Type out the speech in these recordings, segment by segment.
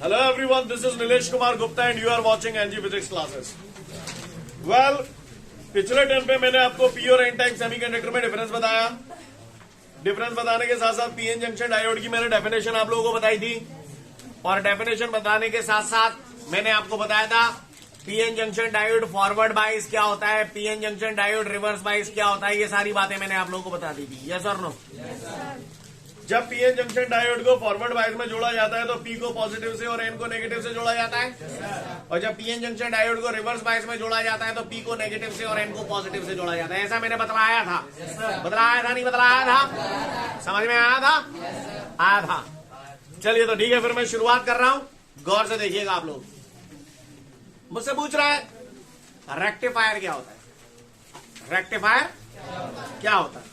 Hello everyone, this is Nilesh Kumar Gupta and you are watching NG Physics classes. Well, पिछले time पे मैंने आपको P और N type semiconductor में difference बताया। डिफरेंस बताने के साथ साथ पीएन जंक्शन डायोड की मैंने डेफिनेशन आप लोगों को बताई थी और डेफिनेशन बताने के साथ साथ मैंने आपको बताया था पीएन जंक्शन डायोड फॉरवर्ड बाइस क्या होता है, PN junction diode reverse bias क्या होता है। ये सारी बातें मैंने आप लोगों को बता दी थी। यस और नो? जब पीएन जंक्शन डायोड को फॉरवर्ड बाइस में जोड़ा जाता है तो पी को पॉजिटिव से और एन को नेगेटिव से जोड़ा जाता है, और जब पीएन जंक्शन डायोड को रिवर्स बाइस में जोड़ा जाता है तो पी को नेगेटिव से और एन को पॉजिटिव से जोड़ा जाता है। ऐसा मैंने बतलाया था। बतलाया था नहीं बतलाया था? समझ में आया था? आया था। चलिए तो ठीक है, फिर मैं शुरुआत कर रहा हूं। गौर से देखिएगा आप लोग। मुझसे पूछ रहा है रेक्टिफायर क्या होता है? रेक्टिफायर क्या होता है?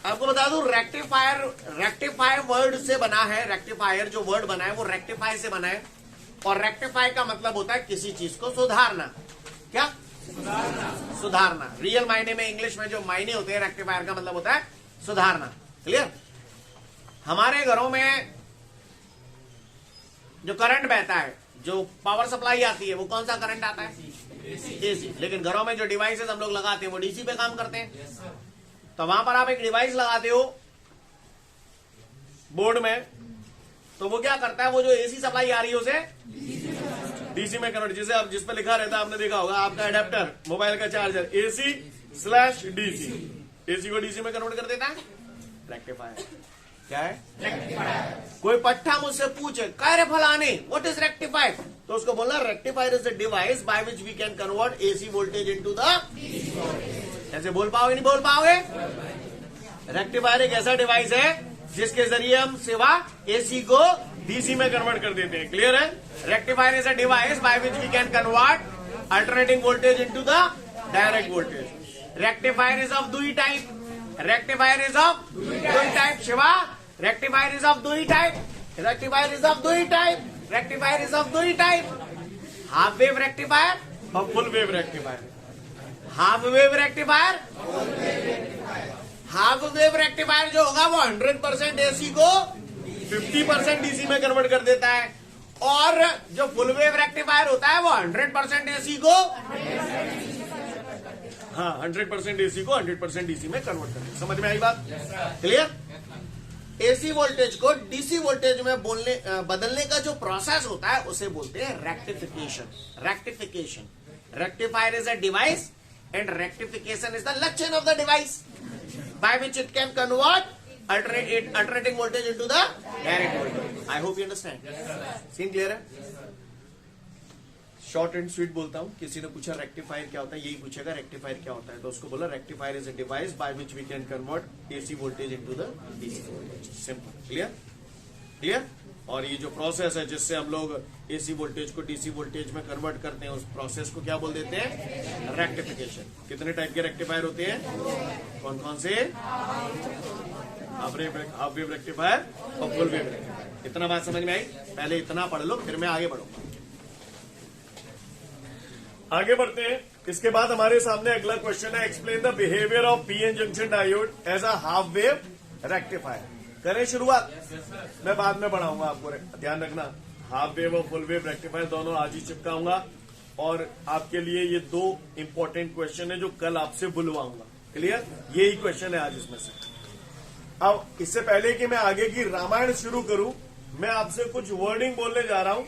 आपको बता दूं, रेक्टिफायर वर्ड से बना है। रेक्टिफायर जो वर्ड बना है वो रेक्टिफाई से बना है, और रेक्टिफाई का मतलब होता है किसी चीज को सुधारना। क्या? सुधारना। रियल मायने में इंग्लिश में जो मायने होते हैं रेक्टिफायर का मतलब होता है सुधारना। क्लियर? हमारे घरों में जो करंट बहता है, जो पावर सप्लाई आती है, वो कौन सा करंट आता है? एसी। लेकिन घरों में जो डिवाइसेस हम लोग लगाते हैं वो डीसी पे काम करते हैं। तो वहां पर आप एक डिवाइस लगाते हो बोर्ड में, तो वो क्या करता है? वो जो एसी सप्लाई आ रही है उसे डीसी में कन्वर्ट, जिसे आप जिस पे लिखा रहता है, आपने देखा होगा, आपका एडेप्टर, मोबाइल का चार्जर, AC/DC, एसी को डीसी में कन्वर्ट कर देता है। रेक्टिफायर क्या है? रेक्टिफायर। कोई पट्टा मुझसे पूछे कह रहे फलाने व्हाट इज रेक्टिफायर, तो उसको बोलना rectifier is a device by which we can convert AC voltage into the DC voltage. ऐसे बोल पाओगे? नहीं बोल पाओगे? रेक्टिफायर एक ऐसा डिवाइस है जिसके जरिए हम सिवा एसी को डीसी में कन्वर्ट कर देते हैं। क्लियर है? Rectifier is a device by which we can convert alternating voltage into the direct voltage. Rectifier is of दुई टाइप। रेक्टिफायर इज ऑफ दुई type. Shiva, rectifier is of दुई टाइप। रेक्टिफायर इज ऑफ दुई type. Rectifier is of दुई type. Half wave rectifier और full wave rectifier. Half wave rectifier, half wave rectifier जो होगा वो 100% AC को 50% डीसी में कन्वर्ट कर देता है, और जो फुल वेव रेक्टिफायर होता है वो 100% एसी को 100% एसी को 100% डीसी में कन्वर्ट कर देता है। समझ में आई बात? क्लियर? एसी वोल्टेज को डीसी वोल्टेज में बदलने का जो प्रोसेस होता है उसे बोलते हैं rectification. Rectification. Rectifier is a device and rectification is the lachin of the device by which it can convert alternating voltage into the direct voltage. I hope you understand. Scene clear है? Short and sweet बोलता हूं। किसी ने पूछा rectifier क्या होता है, यही पूछेगा रेक्टिफायर क्या होता है, तो उसको बोला rectifier is a device by which we can convert AC voltage into the DC voltage. Simple. Clear? Clear? और ये जो प्रोसेस है जिससे हम लोग एसी वोल्टेज को डीसी वोल्टेज में कन्वर्ट करते हैं, उस प्रोसेस को क्या बोल देते हैं? रेक्टिफिकेशन। कितने टाइप के रेक्टिफायर होते हैं? कौन कौन से? हाफ वेव रेक्टिफायर और फुल वेव रेक्टिफायर। इतना बात समझ में आई? पहले इतना पढ़ लो, फिर मैं आगे बढ़ूंगा। आगे बढ़ते हैं। इसके बाद हमारे सामने अगला क्वेश्चन है, explain the behaviour of PN junction diode as a half wave rectifier. करें शुरुआत? मैं बाद में बढ़ाऊंगा, आपको ध्यान रखना। हाफ वेव और फुल वेव रेक्टिफायर दोनों आज ही चिपकाऊंगा, और आपके लिए ये दो इंपॉर्टेंट क्वेश्चन है जो कल आपसे बुलवाऊंगा। क्लियर? यही क्वेश्चन है आज इसमें से। अब इससे पहले कि मैं आगे की रामायण शुरू करूं, मैं आपसे कुछ वर्डिंग बोलने जा रहा हूं।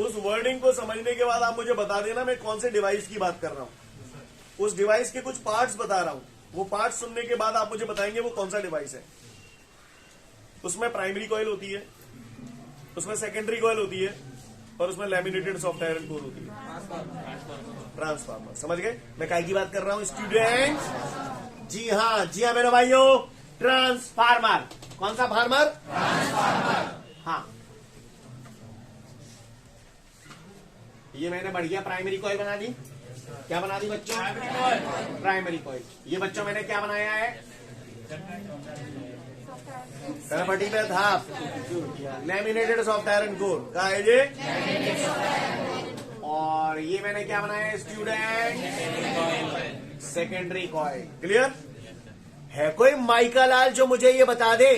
उस वर्डिंग को समझने के बाद आप मुझे बता देना मैं कौन से डिवाइस की बात कर रहा हूं। उस डिवाइस के कुछ पार्ट्स बता रहा हूं, वो पार्ट्स सुनने के बाद आप मुझे बताएंगे वो कौन सा डिवाइस है। उसमें प्राइमरी कॉइल होती है, उसमें सेकेंडरी कॉइल होती है, और उसमें लैमिनेटेड सॉफ्ट आयरन कोर होती है। ट्रांसफार्मर। समझ गए मैं काय की बात कर रहा हूं स्टूडेंट्स? जी हाँ मेरे भाइयों, ट्रांसफार्मर। कौन सा फार्मर? ट्रांसफार्मर। हाँ, ये मैंने बढ़िया प्राइमरी कॉइल बना दी। क्या बना दी बच्चों? Primary coil. ये बच्चों मैंने क्या बनाया है? करपटी पे था लैमिनेटेड सॉफ्ट आयरन कोर का है ये, और ये मैंने क्या बनाया है स्टूडेंट? Secondary coil. क्लियर है? कोई माइका लाल जो मुझे ये बता दे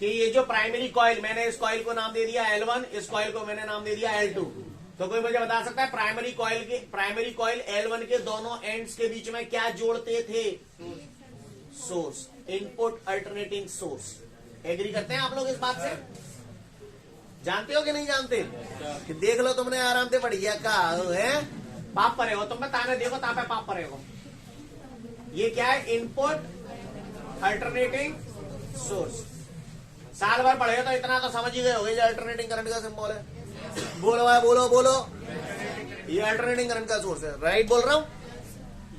कि ये जो प्राइमरी कॉइल, मैंने इस कॉइल को नाम दे दिया L1, इस कॉइल को मैंने नाम दे दिया L2। तो कोई मुझे बता सकता है प्राइमरी कॉइल L1 के दोनों एंड्स के बीच में क्या जोड़ते थे? Source, input alternating source. Agree करते हैं आप लोग इस बात से? जानते हो कि नहीं जानते? कि देख लो तुमने आराम से बढ़िया कहा है, पाप परे हो तुम, ताने देखो तापे पाप परे हो। ये क्या है? Input alternating source. साल भर पढ़े हो तो इतना तो समझ ही गए होगे जो अल्टरनेटिंग करंट का सिंबल है। बोलो भाई, बोलो बोलो। ये अल्टरनेटिंग करंट का सोर्स है, राइट बोल रहा हूं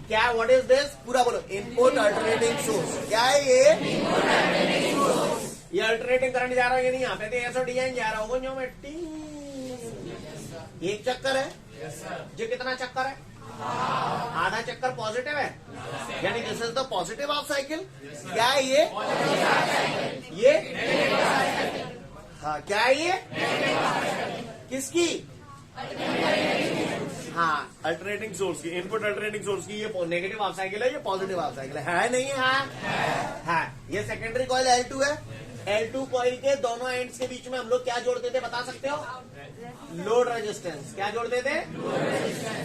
क्या? What is this? पूरा बोलो। Input alternating source. क्या है ये? ये अल्टरनेटिंग करंट जा रहा है, ये नहीं यहाँ पे ऐसा डिजाइन जा रहा होगा जो मिट्टी। एक चक्कर है, जो कितना चक्कर है? आधा चक्कर पॉजिटिव है, यानी this is the positive half cycle. क्या है ये? हाँ, क्या है ये? किसकी? हाँ, अल्टरनेटिंग सोर्स की, इनपुट अल्टरनेटिंग सोर्स की। ये नेगेटिव हाफ साइकिल है, ये पॉजिटिव हाफ साइकिल है नहीं है? हाँ, ये सेकेंडरी कॉइल L2 है। L2 कॉइल के दोनों एंड्स के बीच में हम लोग क्या जोड़ते थे, बता सकते हो? Load resistance. क्या जोड़ते थे?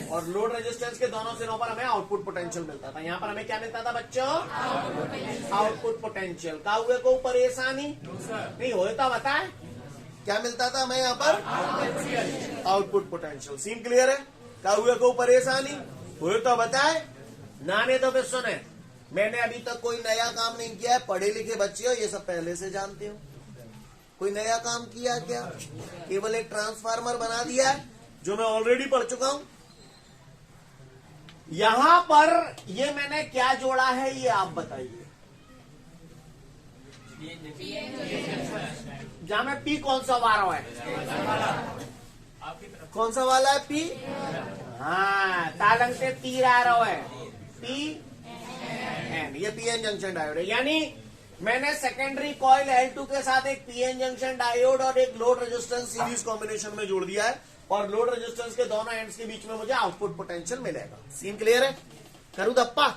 और लोड रेजिस्टेंस के दोनों सिरों पर हमें आउटपुट पोटेंशियल मिलता था। यहाँ पर हमें क्या मिलता था बच्चों? Output potential. का हुए को परेशानी नहीं होता, बताए क्या मिलता था हमें यहाँ पर? Output potential. सीन क्लियर है? का हुए को परेशानी हुए तो बताए, ना ने तो फिर सुने। मैंने अभी तक कोई नया काम नहीं किया है, पढ़े लिखे बच्चे हो, ये सब पहले से जानते हो। कोई नया काम किया क्या? केवल एक ट्रांसफार्मर बना दिया है जो मैं ऑलरेडी पढ़ चुका हूं। यहां पर ये मैंने क्या जोड़ा है, ये आप बताइए। जहां में P कौन सा वाला है? कौन सा वाला है P? हाँ, तालंग से तीर आ रहा है, P एन। ये PN जंक्शन डायोड है। यानी मैंने सेकेंडरी कॉइल L2 के साथ एक PN जंक्शन डायोड और एक लोड रेजिस्टेंस सीरीज कॉम्बिनेशन में जोड़ दिया है, और लोड रेजिस्टेंस के दोनों एंड्स के बीच में मुझे आउटपुट पोटेंशियल मिलेगा। सीन क्लियर है? करूं दप्पा?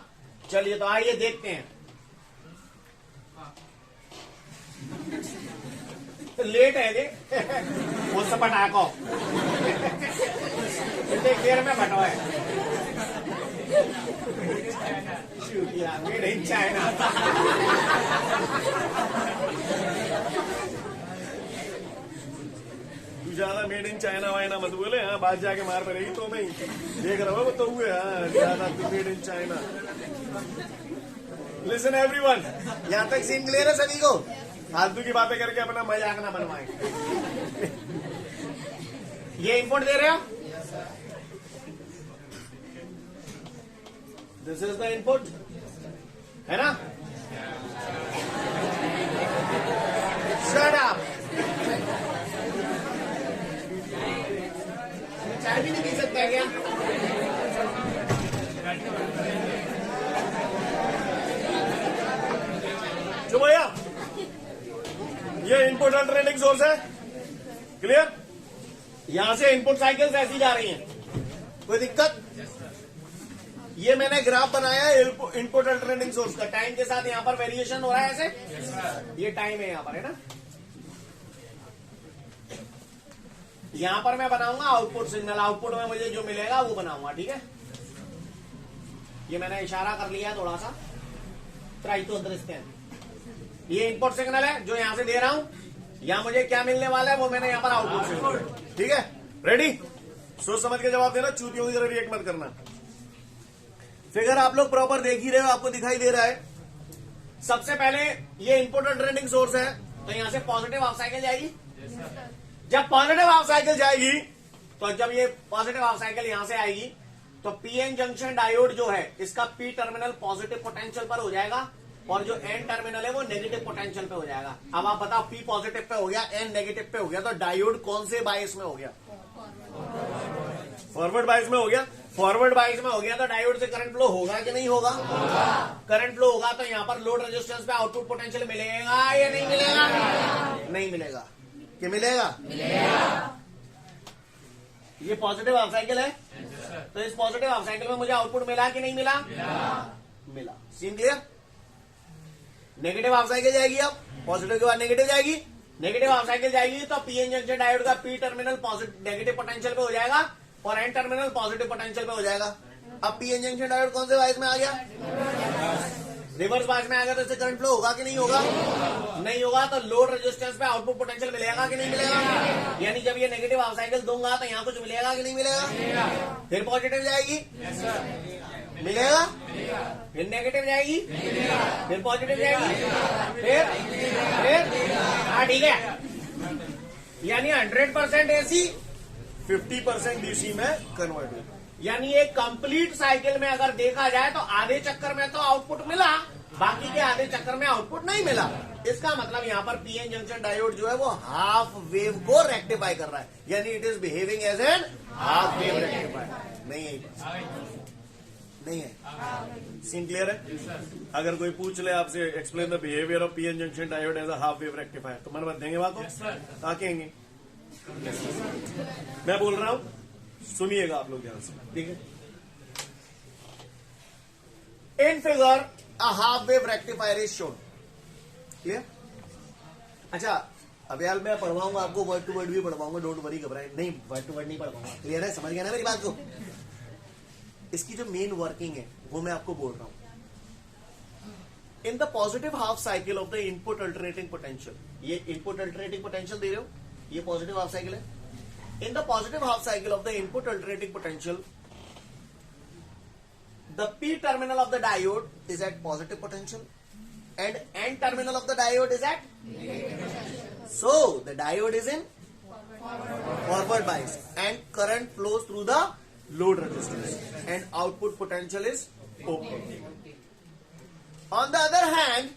चलिए तो आइए देखते हैं। तो लेट है ये वो सपटा को देर में बटवा है। Made in China. तू ज्यादा मेड इन चाइना वाइना मत बोले, हाँ बात जाके मार पड़ेगी तो मैं देख रहा हूँ तो हुए। हाँ, ज्यादा तू made in China. Listen everyone, यहाँ तक सीन क्लियर है सभी को? फालतू की बातें करके अपना मजाक ना बनवाए। ये इनपुट दे रहे हो? दिस इज द इनपुट, है ना? Shut up. चाय भी नहीं पी सकता क्या? जो भैया, ये इनपुट अल्टरनेटिंग सोर्स है, क्लियर? यहां से इनपुट साइकिल्स ऐसी जा रही हैं, कोई दिक्कत? ये मैंने ग्राफ बनाया है इनपुट अल्टरनेटिंग सोर्स का। टाइम के साथ यहां पर वेरिएशन हो रहा है ऐसे। ये टाइम है यहां पर, है ना? यहां पर मैं बनाऊंगा आउटपुट सिग्नल। आउटपुट में मुझे जो मिलेगा वो बनाऊंगा, ठीक है? ये मैंने इशारा कर लिया है थोड़ा सा, ट्राई टू अंडरस्टैंड। ये इनपुट सिग्नल है जो यहां से दे रहा हूं। यहां मुझे क्या मिलने वाला है वो मैंने यहां पर आउटपुट सिग्नल, ठीक है? रेडी? सोच समझ के जवाब देना, चूतियों की तरह रिएक्ट मत करना। फिगर आप लोग प्रॉपर देख ही रहे हो, आपको दिखाई दे रहा है। सबसे पहले ये इनपुट अल्टरनेटिंग सोर्स है, तो यहां से पॉजिटिव हाफ साइकिल जाएगी। जब पॉजिटिव हाफ साइकिल जाएगी, तो जब ये पॉजिटिव हाफ साइकिल यहां से आएगी, तो पीएन जंक्शन डायोड जो है इसका पी टर्मिनल पॉजिटिव पोटेंशियल पर हो जाएगा, और जो एन टर्मिनल है वो नेगेटिव पोटेंशियल पे हो जाएगा। अब आप बताओ, पी पॉजिटिव पे हो गया, एन नेगेटिव पे हो गया, तो डायोड कौन से बायस में हो गया? फॉरवर्ड बायस में हो गया। फॉरवर्ड बायस में हो गया तो डायोड से करंट फ्लो होगा कि नहीं होगा? करंट फ्लो होगा तो यहां पर लोड रेजिस्टेंस पे आउटपुट पोटेंशियल मिलेगा या नहीं मिलेगा? नहीं मिलेगा। कि मिलेगा? ये पॉजिटिव हाफ साइकिल है, तो इस पॉजिटिव हाफ साइकिल में मुझे आउटपुट मिला कि नहीं मिला? मिला। Scene clear? Negative half cycle जाएगी अब। पॉजिटिव के बाद नेगेटिव जाएगी, नेगेटिव हाफ साइकिल जाएगी तो पीएन जंक्शन डायोड का P terminal positive negative potential पे हो जाएगा और एन टर्मिनल पॉजिटिव पोटेंशियल पे हो जाएगा। अब पीएन जंक्शन डायोड कौन से वाइस में आ गया? रिवर्स बायस में आ गया, तो इससे करंट फ्लो होगा कि नहीं होगा? नहीं होगा। तो लोड रेजिस्टेंस पे आउटपुट पोटेंशियल मिलेगा कि नहीं मिलेगा? यानी जब ये नेगेटिव हाफ साइकिल दूंगा तो यहाँ कुछ मिलेगा कि नहीं मिलेगा? फिर पॉजिटिव जाएगी, मिलेगा, फिर नेगेटिव जाएगी, फिर पॉजिटिव जाएगी, फिर हाँ ठीक है। यानी 100% एसी 50% डीसी में कन्वर्ट हुई। यानी एक कंप्लीट साइकिल में अगर देखा जाए तो आधे चक्कर में तो आउटपुट मिला, बाकी के आधे चक्कर में आउटपुट नहीं मिला। इसका मतलब यहाँ पर पीएन जंक्शन डायोड जो है वो हाफ वेव को रेक्टिफाई कर रहा है, यानी it is behaving as an half wave rectifier. नहीं है, नहीं है। सीन क्लियर है? अगर कोई पूछ ले आपसे explain the behaviour of PN junction diode as a half wave rectifier, तो मन मत देंगे बात को? कहा कहेंगे? मैं बोल रहा हूं, सुनिएगा आप लोग ध्यान से, ठीक है? In figure a half wave rectifier is shown. Clear? अच्छा, अब यार मैं पढ़वाऊंगा आपको, वर्ड टू वर्ड भी पढ़वाऊंगा, डोंट वरी, घबराए नहीं, वर्ड टू वर्ड नहीं पढ़वाऊंगा। क्लियर है? समझ गया ना मेरी बात को? इसकी जो मेन वर्किंग है वो मैं आपको बोल रहा हूं। In the positive half cycle of the input alternating potential, ये इनपुट अल्टरनेटिंग पोटेंशियल दे रहे हो, ये पॉजिटिव हाफ साइकिल है। In the positive half cycle of the input alternating potential, the P terminal of the diode is at positive potential and N terminal of the diode is at, so the diode is in forward bias and current flows through the load resistance and output potential is open. On the other hand,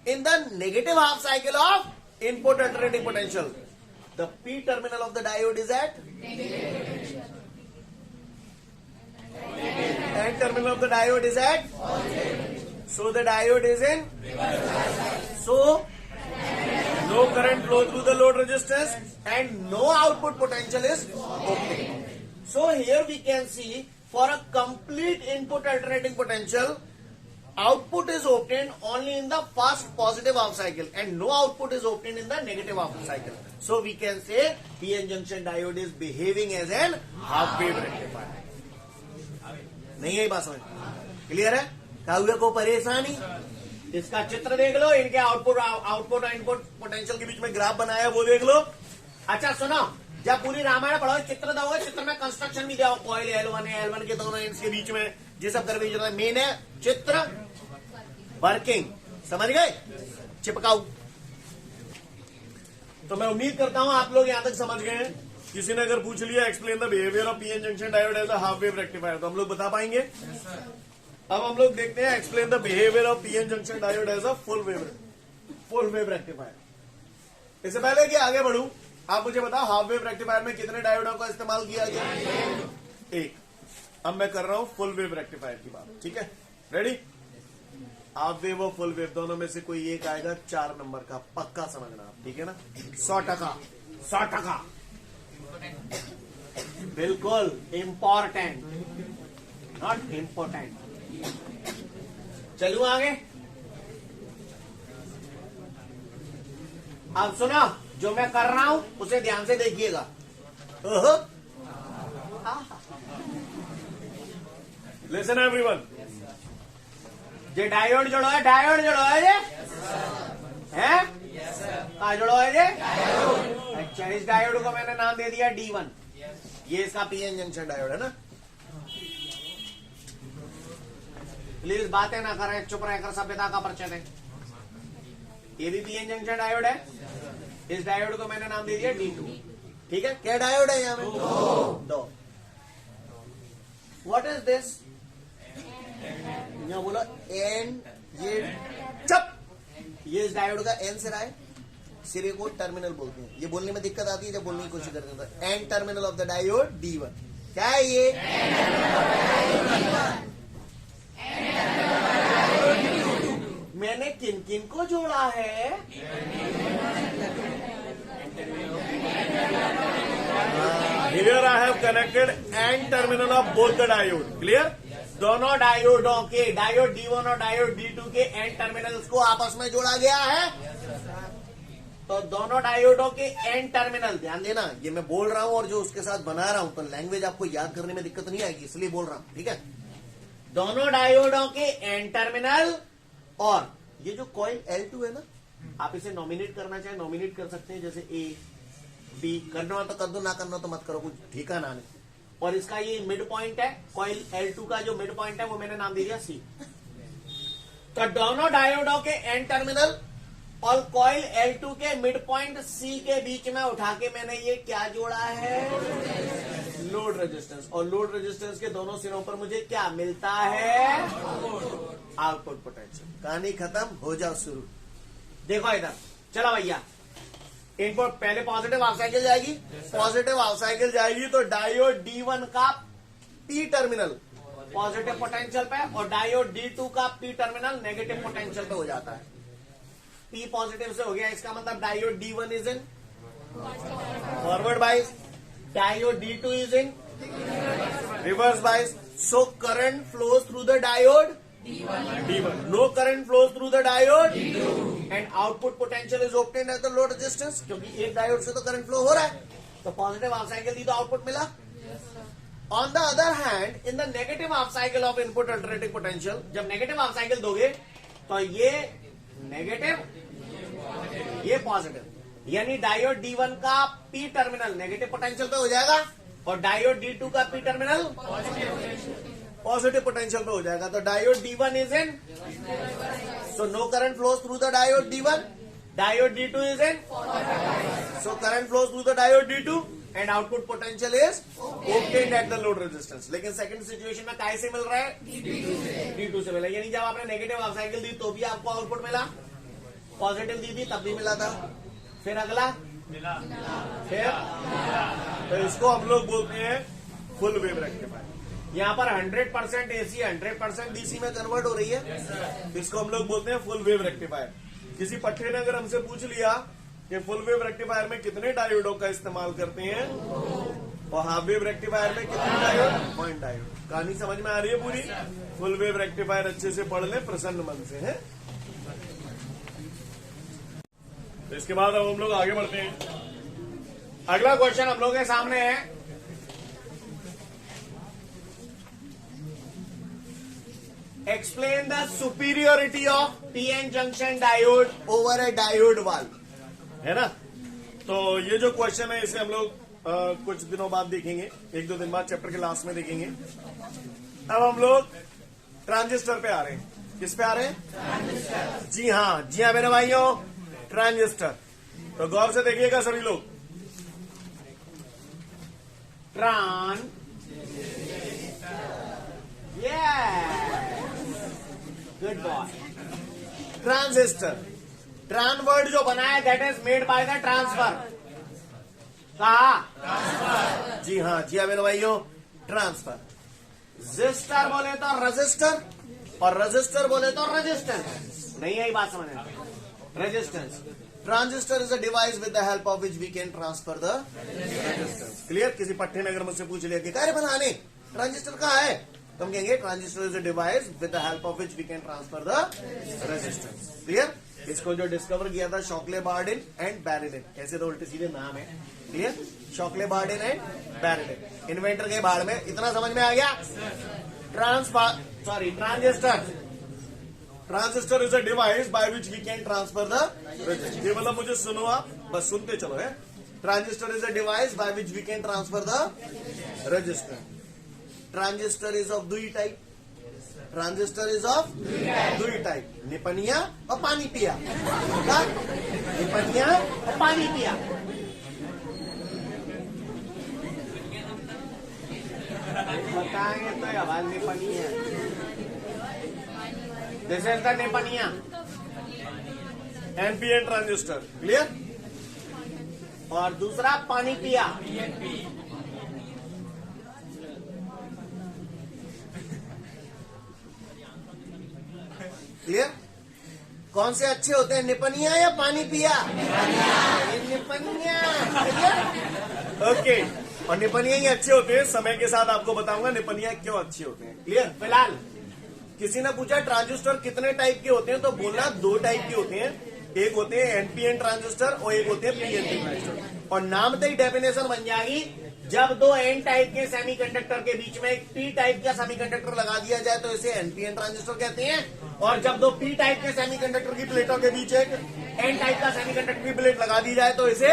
in the negative half cycle of input alternating potential, the P terminal of the diode is at N terminal of the diode is at, so the diode is in, so no current flow through the load resistance and no output potential is obtained. So here we can see for a complete input alternating potential, output is obtained only in the first positive half cycle and no output is obtained in the negative half cycle. So we can say PN junction diode is behaving as an half wave rectifier. नहीं है बात समझ? Clear है? काव्य को परेशानी? इसका चित्र देख लो, इनके आउटपुट और इनपुट पोटेंशियल के बीच में ग्राफ बनाया वो देख लो। अच्छा सुनो, जब पूरी रामायण पढ़ो चित्र दोगे, चित्र में कंस्ट्रक्शन भी दिया, कॉइल L1 है, L1 के दोनों एंड्स के बीच में ये सब करके जो मेन है चित्र, वर्किंग, समझ गए? चिपकाऊ। तो मैं उम्मीद करता हूं आप लोग यहां तक समझ गए हैं। किसी ने अगर पूछ लिया explain the behaviour of PN junction diode as a half wave rectifier, तो हम लोग बता पाएंगे? अब हम लोग देखते हैं explain the behaviour of PN junction diode as a full wave rectifier. इससे पहले कि आगे बढ़ूं, आप मुझे बताओ हाफ वेव रेक्टिफायर में कितने डायोडों का इस्तेमाल किया गया? एक। अब मैं कर रहा हूं फुल वेव रेक्टिफायर की बात, ठीक है? रेडी? हाफ वेव और फुल वेव दोनों में से कोई एक आएगा 4 नंबर का, पक्का समझना आप, ठीक है ना? 100%। बिल्कुल इंपॉर्टेंट, नॉट इम्पोर्टेंट। चलूं आगे? अब सुनो, जो मैं कर रहा हूं उसे ध्यान से देखिएगा। लिसन एवरीवन, जे डायोड जोड़ो है, डायोड जोड़ो है ये है, कहा जोड़ो है ये? अच्छा, इस डायोड को मैंने नाम दे दिया D1। ये इसका पीएन जंक्शन डायोड है ना? प्लीज बातें ना करें, चुप रहकर सभ्यता का परिचय दें। ये भी पीएन जंक्शन डायोड है, इस डायोड को मैंने नाम दे दिया D2। ठीक है? क्या डायोड है यहाँ में? दो। What is this? यहाँ बोला एन, ये चप, ये इस डायोड का एन सिरा है, सिरे को टर्मिनल बोलते हैं। ये बोलने में दिक्कत आती है जब बोलने की कोशिश करते हैं। N terminal of the diode D1। क्या है ये? मैंने किन किन को जोड़ा है? Here I have connected N terminal of both the diode. Clear? दोनों डायोडों के, डायोड D1 और डायोड D2 के एन टर्मिनल्स को आपस में जोड़ा गया है। तो दोनों डायोडों के एन टर्मिनल, ध्यान देना ये मैं बोल रहा हूं और जो उसके साथ बना रहा हूं, तो लैंग्वेज आपको याद करने में दिक्कत नहीं आएगी, इसलिए बोल रहा हूं, ठीक है। दोनों डायोडों के एन टर्मिनल और ये जो कॉइल L2 है ना, आप इसे नॉमिनेट करना चाहे नॉमिनेट कर सकते हैं, जैसे A B, करना हो तो कर दो, ना करना तो मत करो, कुछ ठिकाना नहीं। और इसका ये मिड पॉइंट है, कॉइल L2 का जो मिड पॉइंट है वो मैंने नाम दे दिया C। तो दोनों डायोडों के एन टर्मिनल और कॉइल L2 के मिड पॉइंट C के बीच में उठा के मैंने ये क्या जोड़ा है, लोड रेजिस्टेंस। और लोड रेजिस्टेंस के दोनों सिरों पर मुझे क्या मिलता है, आउटपुट पोटेंशियल। कहानी खत्म, हो जाओ शुरू। देखो इधर, चलो भैया, इनपुट पहले पॉजिटिव हाफ साइकिल जाएगी, पॉजिटिव हाफ साइकिल जाएगी तो डायोड D1 का P टर्मिनल पॉजिटिव पोटेंशियल पे और डायोड D2 का P टर्मिनल नेगेटिव पोटेंशियल पे हो जाता है। P पॉजिटिव से हो गया, इसका मतलब diode D1 is in forward बाइस, diode D2 is in reverse bias. So current flows through the diode D1. No current flows through the diode D2. And output potential is obtained at the load resistance, क्योंकि एक diode से तो current flow हो रहा है, तो positive half cycle दी तो output मिला। On the other hand, in the negative half cycle of input alternating potential, जब नेगेटिव हाफ साइकिल दोगे तो ये नेगेटिव, ये पॉजिटिव, यानी डायोड D1 का P टर्मिनल नेगेटिव पोटेंशियल पे हो जाएगा और डायोड D2 का P टर्मिनल पॉजिटिव पोटेंशियल पे हो जाएगा। तो diode D1 is in, so no current flows through the diode D1, diode D2 is in, so current flows through the diode D2 and output potential is obtained at the load resistance. लेकिन second situation में काय से मिल रहा है, D2 से मिला, यानी जब आपने नेगेटिव हाफ साइकिल दी तो भी आपको आउटपुट मिला, पॉजिटिव दी थी तब भी मिला था, फिर अगला मिला, फिर तो इसको हम लोग बोलते हैं फुल वेव रेक्टिफायर। यहाँ पर 100% AC 100% DC में कन्वर्ट हो रही है, इसको हम लोग बोलते हैं फुल वेव रेक्टिफायर। किसी पट्टे ने अगर हमसे पूछ लिया कि फुल वेव रेक्टिफायर में कितने डायोडों का इस्तेमाल करते हैं और हाफ वेव रेक्टिफायर में कितने डायोड, पॉइंट डायोड। कहानी समझ में आ रही है पूरी। फुल वेव रेक्टिफायर अच्छे से पढ़ ले प्रसन्न मन से, है। तो इसके बाद अब हम लोग आगे बढ़ते हैं। अगला क्वेश्चन हम लोग के सामने है, explain the superiority of PN junction diode over A diode valve, है ना। तो ये जो क्वेश्चन है इसे हम लोग कुछ दिनों बाद देखेंगे, 1-2 दिन बाद चैप्टर के लास्ट में देखेंगे। अब हम लोग ट्रांजिस्टर पे आ रहे हैं। किस पे आ रहे हैं, जी हाँ मेरे भाइयों, ट्रांजिस्टर। तो गौर से देखिएगा सभी लोग, good boy. Transistor, trans word जो बना है that is made by the transfer. कहा, जी हाँ मेरे भाइयों, ट्रांसफर। रजिस्टर बोले तो रजिस्टर और रजिस्टर बोले तो रेजिस्टेंस, नहीं है बात समझ में, resistance. Transistor is a device with the help of which we can transfer the resistance. Clear. किसी पट्टे ने अगर मुझसे पूछ लिया कि अरे बनाने ट्रांजिस्टर कहाँ है, तो हम कहेंगे transistor is a device with the help of which we can transfer the resistance. Clear. इसको जो डिस्कवर किया था शॉकले बार्डिन एंड बैरेलिन, ऐसे तो उल्टे सीधे नाम है। Clear. Shockley Bardeen and Brattain, inventor के बाढ़ में। इतना समझ में आ गया। Transistor is a device by which we can transfer the resistance. ये मतलब मुझे सुनो आप, बस सुनते चलो है। Transistor is a device by which we can transfer the resistance. Transistor is of दुई टाइप, ट्रांजिस्टर इज ऑफ दुई टाइप, निपनिया और पानी पिया। निपनिया और पानी पिया। बताएंगे तो आवाज निपनिया, दिस इज द निपनिया। NPN transistor. क्लियर। और दूसरा पानी पिया, क्लियर। कौन से अच्छे होते हैं, निपनिया या पानी पिया? निपनिया। ओके। और निपनिया ही अच्छे होते हैं, समय के साथ आपको बताऊंगा निपनिया क्यों अच्छे होते हैं। क्लियर। फिलहाल किसी ने पूछा ट्रांजिस्टर कितने टाइप के होते हैं, तो बोलना 2 टाइप के होते हैं, एक होते हैं एनपीएन ट्रांजिस्टर और एक होते हैं पीएनपी ट्रांजिस्टर। और नाम से ही डेफिनेशन बन जाएगी, जब दो एन टाइप के सेमीकंडक्टर के बीच में एक पी टाइप का सेमीकंडक्टर लगा दिया जाए तो इसे एनपीएन ट्रांजिस्टर कहते हैं। और जब दो पी टाइप के सेमीकंडक्टर की प्लेटों के बीच एक एन टाइप का सेमीकंडक्टर की प्लेट लगा दी जाए तो इसे।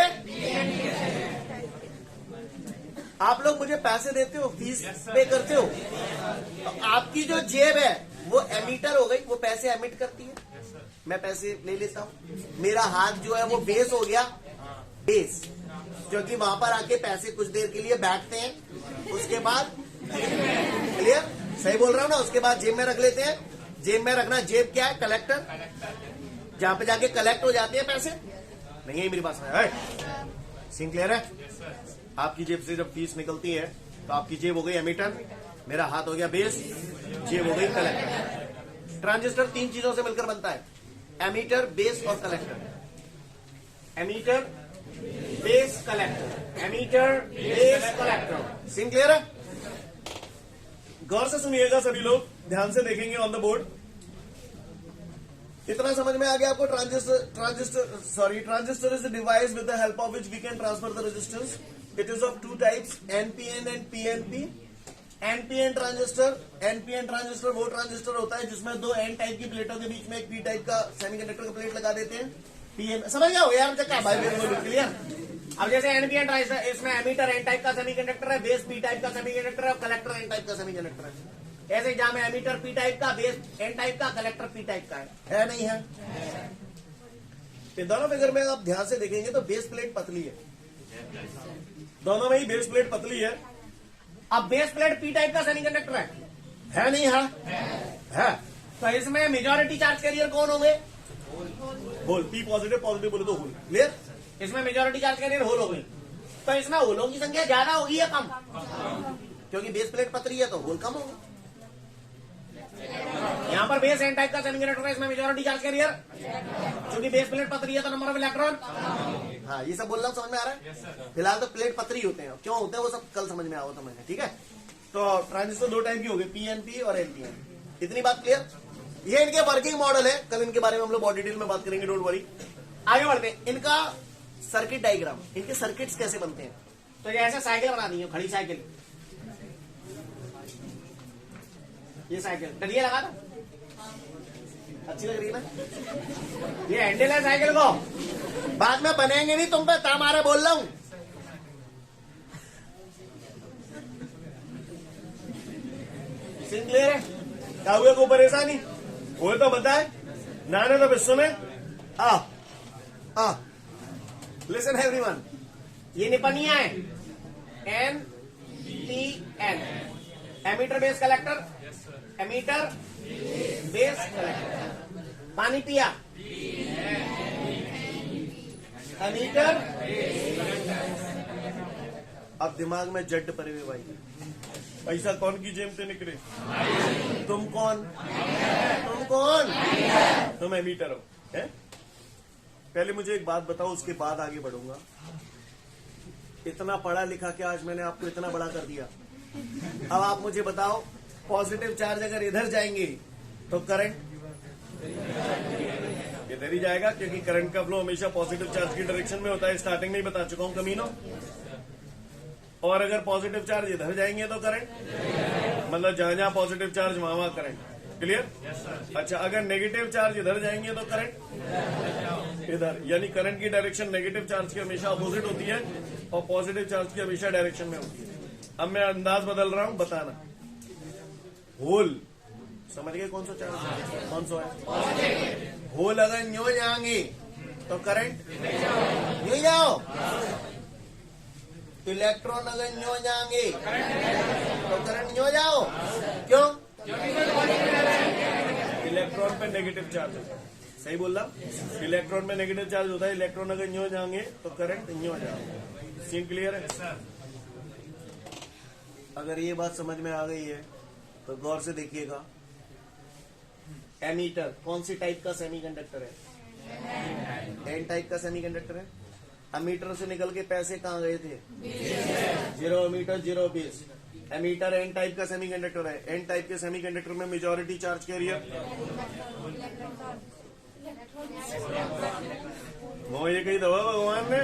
आप लोग मुझे पैसे देते हो, फीस पे करते हो, तो आपकी जो जेब है वो एमीटर हो गई, वो पैसे एमिट करती है, मैं पैसे ले लेता हूं। मेरा हाथ जो है वो बेस हो गया, बेस, क्योंकि वहां पर आके पैसे कुछ देर के लिए बैठते हैं, उसके बाद क्लियर, सही बोल रहा हूं ना, उसके बाद जेब में रख लेते हैं। जेब में रखना, जेब क्या है, कलेक्टर, जहां पे जाके कलेक्ट हो जाते हैं पैसे। नहीं है मेरे पास में, सीन क्लियर है? आपकी जेब से जब फीस निकलती है तो आपकी जेब हो गई एमीटर, मेरा हाथ हो गया बेस, जेब हो गई कलेक्टर। ट्रांजिस्टर तीन चीजों से मिलकर बनता है, एमीटर, बेस और collector. Emitter, base, collector, emitter, base, collector. Scene clear है? गौर से सुनिएगा सभी लोग, ध्यान से देखेंगे ऑन द बोर्ड। इतना समझ में आ गया आपको? Transistor is the device with the help of which we can transfer the resistance. It is of two types, NPN and PNP. NPN transistor वो ट्रांजिस्टर होता है जिसमें दो एन टाइप की प्लेटों के बीच में एक पी टाइप का सेमीकंडक्टर का प्लेट लगा देते हैं। पीएन समझ गया हो यार? क्लियर? अब जैसे एनपीएन ट्रांजिस्टर, इसमें एमीटर एन टाइप का सेमीकंडक्टर है, बेस पी टाइप का सेमीकंडक्टर है और कलेक्टर एन टाइप का सेमीकंडक्टर है। ऐसे जहां में एमीटर पी टाइप का, बेस एन टाइप का, कलेक्टर पी टाइप का है नहीं है? इन दोनों फिगर में आप ध्यान से देखेंगे तो बेस प्लेट पतली है, दोनों में ही बेस प्लेट पतली है। अब बेस प्लेट पी टाइप का सेमीकंडक्टर है नहीं है? तो इसमें मेजॉरिटी चार्ज कैरियर कौन होंगे? होल। पी पॉजिटिव, पॉजिटिव बोले तो होल। क्लियर? इसमें मेजॉरिटी चार्ज कैरियर होल हो गई, तो इसमें होलों की संख्या ज्यादा होगी या कम? क्योंकि बेस प्लेट पतली है तो होल कम होगा। यहां पर बेस एन टाइप का सेमीकंडक्टर है, इसमें मेजॉरिटी चार्ज कैरियर, क्योंकि बेस प्लेट पतली है तो नंबर ऑफ इलेक्ट्रॉन। हाँ, ये सब बोल रहा हूं, समझ में आ रहा है? फिलहाल तो प्लेट पतली होते हैं, क्यों होते हैं वो सब कल समझ में आओ समझ में, ठीक है? तो ट्रांजिस्टर दो टाइप की हो गई, पीएनपी और एनपीएन। इतनी बात क्लियर? ये इनके वर्किंग मॉडल है, कल इनके बारे में हम लोग बहुत डिटेल में बात करेंगे, डोंट वरी। आगे बढ़ते हैं, इनका सर्किट डायग्राम, इनके सर्किट्स कैसे बनते हैं। तो ये ऐसे साइकिल बना दी है, खड़ी साइकिल, ये साइकिल डलिया लगा था, अच्छी लग रही है ना? ये हैंडल है साइकिल को, बाद में बनेंगे नहीं तुम पे, तामारे बोल रहा हूं। क्लियर है? क्या हुआ, कोई परेशानी हुए तो बताए, नाने तो विश्व में लिसन एवरीवन, ये निपनिया है, N T N, emitter base collector, emitter base collector. पानी पिया, एमीटर। अब दिमाग में जड परे हुए भाई, पैसा कौन की जेब से निकले? तुम कौन? तुम एमीटर हो, है? पहले मुझे एक बात बताओ, उसके बाद आगे बढ़ूंगा। इतना पढ़ा लिखा के आज मैंने आपको इतना बड़ा कर दिया। अब आप मुझे बताओ, पॉजिटिव चार्ज अगर इधर जाएंगे तो करंट इधर ही जाएगा, क्योंकि करंट का फ्लो हमेशा पॉजिटिव चार्ज की डायरेक्शन में होता है, स्टार्टिंग में ही बता चुका हूं कमीनो। और अगर पॉजिटिव चार्ज इधर जाएंगे तो करंट, मतलब जहां जहां पॉजिटिव चार्ज वहां करंट। क्लियर? अच्छा, अगर नेगेटिव चार्ज इधर जाएंगे तो करंट इधर, यानी करंट की डायरेक्शन नेगेटिव चार्ज की हमेशा अपोजिट होती है और पॉजिटिव चार्ज की हमेशा डायरेक्शन में होती है। अब मैं अंदाज बदल रहा हूं, बताना। होल समझ गए कौन सा चार्ज कौन सा है? होल अगर न्यू जाएंगे तो करंट न्यू जाओ, इलेक्ट्रॉन अगर न्यू जाएंगे तो करंट न्यू जाओ। क्यों? इलेक्ट्रॉन पे नेगेटिव चार्ज होता है, सही बोल रहा? इलेक्ट्रॉन में नेगेटिव चार्ज होता है, इलेक्ट्रॉन अगर न्यू जाएंगे तो करंट न्यू जाओ। सीन क्लियर है? अगर ये बात समझ में आ गई है तो गौर से देखिएगा। एमीटर कौन सी टाइप का सेमीकंडक्टर है? एन टाइप का सेमीकंडक्टर है। एमीटर से निकल के पैसे कहाँ गए थे? Zero emitter, zero base. Emitter N type का सेमीकंडक्टर है। एन टाइप के सेमीकंडक्टर में मेजॉरिटी चार्ज कैरियर वो ये कही दवा भगवान ने।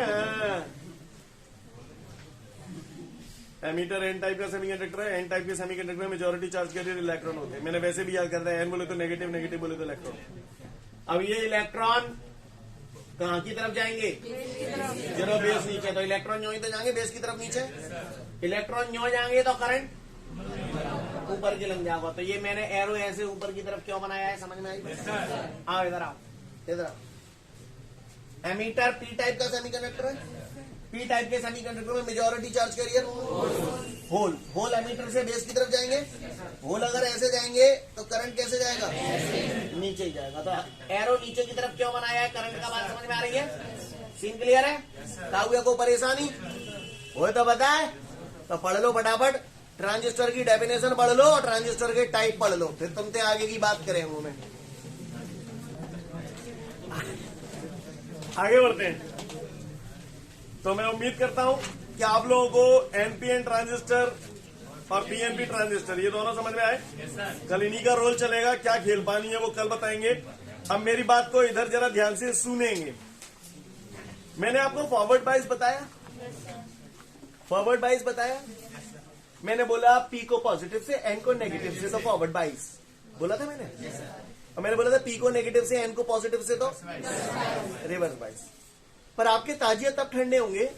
एमीटर एन टाइप का सेमीकंडक्टर है। एन टाइप के सेमीकंडक्टर में मेजॉरिटी चार्ज कैरियर इलेक्ट्रॉन होते हैं। मैंने वैसे भी याद करता है, एन बोले तो नेगेटिव, नेगेटिव बोले तो इलेक्ट्रॉन। अब ये इलेक्ट्रॉन कहाँ की तरफ जाएंगे? जरा बेस नीचे, तो इलेक्ट्रॉन न्यो ही तो जाएंगे बेस की तरफ नीचे। इलेक्ट्रॉन न्यो जाएंगे तो करंट ऊपर की लग जाएगा। तो ये मैंने एरो ऐसे ऊपर की तरफ क्यों बनाया है, समझ में आई? आओ इधर आओ, इधर आओ। एमीटर पी टाइप का सेमीकंडक्टर है। पी टाइप के सेमीकंडक्टर में majority charge carrier hole. Hole emitter से बेस की तरफ जाएंगे। होल अगर ऐसे जाएंगे तो करंट कैसे जाएगा? नीचे ही जाएगा। तो एरो नीचे की तरफ क्यों बनाया है? करंट का बात समझ में आ रही है? सीन क्लियर है? ताऊ को परेशानी हो तो बताए, तो पढ़ लो फटाफट। ट्रांजिस्टर की डेफिनेशन पढ़ लो और ट्रांजिस्टर के टाइप पढ़ लो, फिर तुमसे आगे की बात करेंगे। मैं आगे बढ़ते हैं। तो मैं उम्मीद करता हूं कि आप लोगों को एनपीएन ट्रांजिस्टर और पीएनपी ट्रांजिस्टर ये दोनों समझ में आए। कल इन्हीं का रोल चलेगा, क्या खेल पानी है वो कल बताएंगे। अब मेरी बात को इधर जरा ध्यान से सुनेंगे। मैंने आपको फॉरवर्ड बाइस बताया, फॉरवर्ड बाइस बताया। मैंने बोला पी को पॉजिटिव से, एन को नेगेटिव से, तो फॉरवर्ड बाइस बोला था मैंने। और मैंने बोला था पी को नेगेटिव से, एन को पॉजिटिव से, तो रिवर्स बाइस। पर आपके ताजिए तब ठंडे होंगे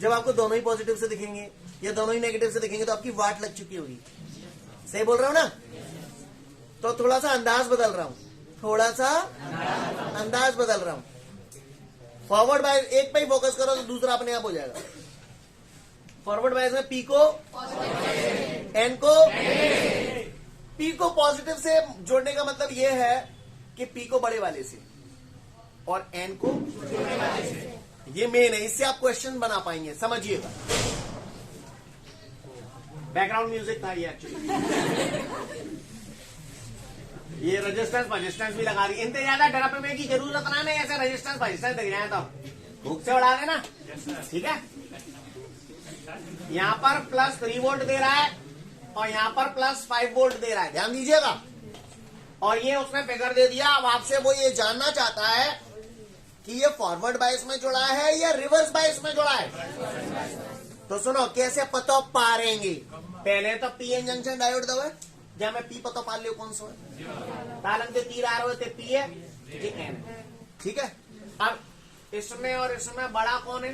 जब आपको दोनों ही पॉजिटिव से दिखेंगे या दोनों ही नेगेटिव से दिखेंगे, तो आपकी वाट लग चुकी होगी। सही बोल रहा हूं ना? तो थोड़ा सा अंदाज बदल रहा हूं, थोड़ा सा अंदाज बदल रहा हूं। फॉरवर्ड बाइस एक पे ही फोकस करो तो दूसरा अपने आप हो जाएगा। फॉरवर्ड बाइस में पी को एन को, पी को पॉजिटिव से जोड़ने का मतलब यह है कि पी को बड़े वाले से और एन को छोटे वाले से। ये मेन है, इससे आप क्वेश्चन बना पाएंगे, समझिएगा। बैकग्राउंड म्यूजिक था ये एक्चुअली। ये रेजिस्टेंस भी लगा दी। इनसे ज्यादा डरपने की जरूरत ना नहीं, ऐसे रेजिस्टेंस दिख जाए तो भूख से उड़ा देना, ठीक है। यहां पर +3 वोल्ट दे रहा है और यहां पर +5 वोल्ट दे रहा है, ध्यान दीजिएगा। और ये उसने फिगर दे दिया। अब आपसे वो ये जानना चाहता है कि ये फॉरवर्ड बाइस में जुड़ा है या रिवर्स बाइस में जुड़ा है। तो सुनो कैसे पतो पारेंगे। पहले तो पीएन जंक्शन डायोड दो है, जब मैं पी पतो पार लियो कौन सा है, तालन के तीर आ रहे थे पी है, ठीक है। अब इसमें और इसमें बड़ा कौन है?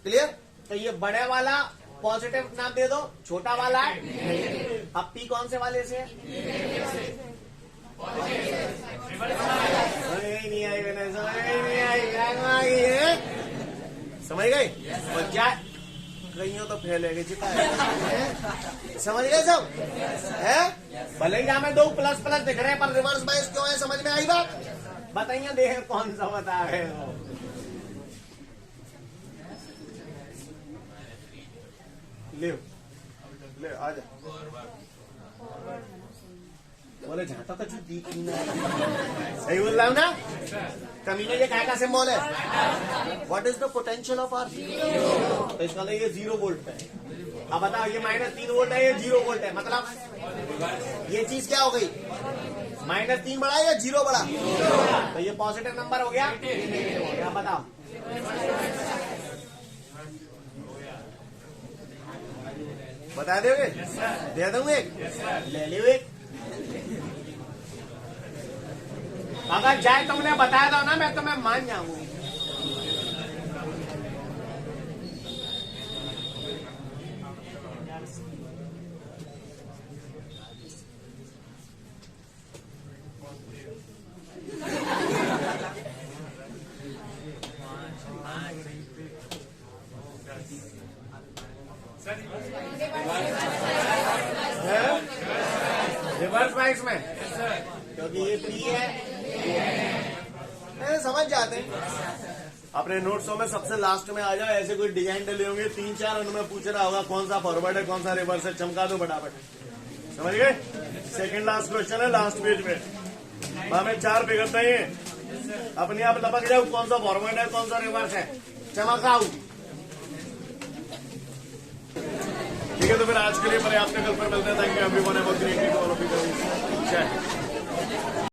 क्लियर? तो ये बड़े वाला पॉजिटिव नाम दे दो, छोटा वाला है। अब पी कौन से वाले से है? नहीं आई, मैंने नहीं आई, समझ गए? और क्या कहीं तो फैलेगी चिता है, समझ गए सब है? भले ही हमें दो प्लस प्लस दिख रहे हैं, पर रिवर्स बाइस क्यों है, समझ में आई बात? बताइए देख कौन सा बता रहे हो। ले आ जा। बोले जाता तो दिख नहीं। सही बोल रहा हूं ना? कमीने ये काय का सिंबल है? What is the potential of R? तो इसका ये 0 वोल्ट है। अब बताओ ये -3 वोल्ट है, ये 0 वोल्ट है, मतलब ये चीज क्या हो गई? -3 बड़ा या 0 बड़ा? तो ये पॉजिटिव नंबर हो गया, नेगेटिव हो गया। बताओ बता दोगे? दे दूंगे, ले लियो एक। अगर जाए तुमने बताया दो ना, मैं तुम्हें मान जाऊंगी। रिवर्स बाइस में, क्योंकि ये पी है, समझ जाते हैं। अपने नोट्सों में सबसे लास्ट में आ जाओ, ऐसे कोई डिजाइन डले होंगे 3-4, उनमें पूछ रहा होगा कौन सा फॉरवर्ड है कौन सा रिवर्स है, चमका दो फटाफट, समझ गए? सेकंड लास्ट क्वेश्चन है लास्ट पेज में। हमें 4 फिगर चाहिए, अपने आप लपक जाओ कौन सा फॉरवर्ड है कौन सा रिवर्स है, चमकाऊ। ठीक है, तो फिर आज के लिए पर्याप्त है, कल पर मिलते हैं। Thank you everyone, have a great day.